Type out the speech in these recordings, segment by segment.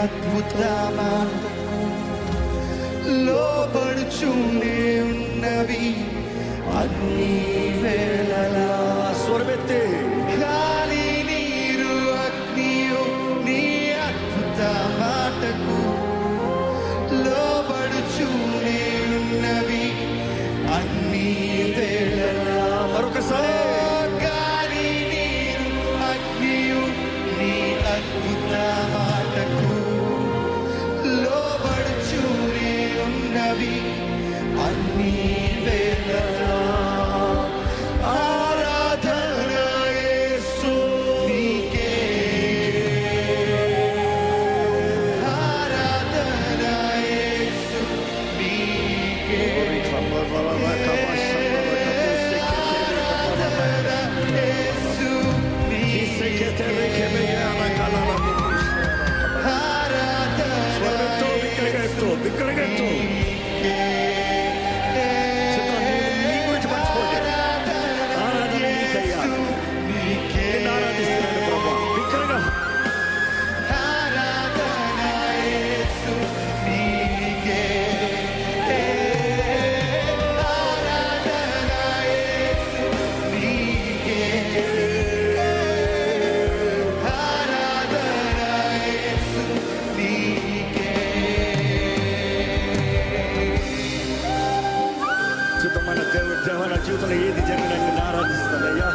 అద్భుత మాటకు లోబడుచునే ఉన్నవి అన్ని వేళలా. స్వరమెత్తే గాలి నీరు అగ్నియు నీ అద్భుత మాటకు లోబడుచునే ఉన్నవి అన్ని వేళలా. మరొకసారి గాలి నీరు అగ్నియు నీ అద్భుత మాటకు లోబడుచునే ఉన్నవి అన్ని వేళలా. ఆరాధన యేసు నీకే, ఆరాధన యేసు నీకే, ఆరాధన యేసు నీకే, స్వరమెత్తు, బిగ్గరగెత్తు, బిగ్గరగెత్తు. నీ గురించి మర్చిపోతే ఆరాధన నీకయ్యా. నిన్ను ఆరాధిస్తున్నాను ప్రభా. బిగ్గరగా ఆరాధన యేసు నీకే, ఆరాధన యేసు నీకే, ఆరాధన యేసు నీకే. అద్భుతమైన దేవుడు దేవా, నా జీవితంలో ఏది జరిగినా నిన్ను ఆరాధిస్తానయ్యా.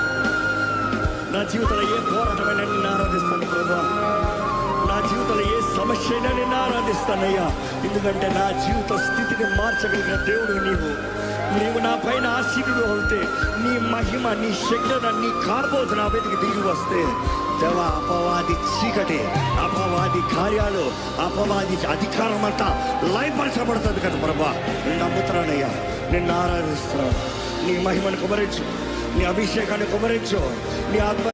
నా జీవితంలో ఏ పోరాటమైనా నిన్ను ఆరాధిస్తాను ప్రభా. నా జీవితంలో ఏ సమస్య అయినా నిన్ను ఆరాధిస్తానయ్యా. ఎందుకంటే నా జీవిత స్థితిని మార్చగలిగిన దేవుడు నీవు నా పైన ఆశీనుడు అవుతే నీ మహిమ, నీ శక్తి, నీ కార్బోధ నా మీదకి దిగి వస్తే దేవా, అపవాది చీకటి, అపవాది కార్యాలు, అపవాది అధికారం అంతా లయపరచబడుతుంది కదా ప్రభా. నేను నమ్ముతున్నానయ్యా, నిన్ను ఆరాధిస్తున్నాను. నీ మహిమను కుమరించు, నీ అభిషేకాన్ని కుమరించు, నీ ఆత్మ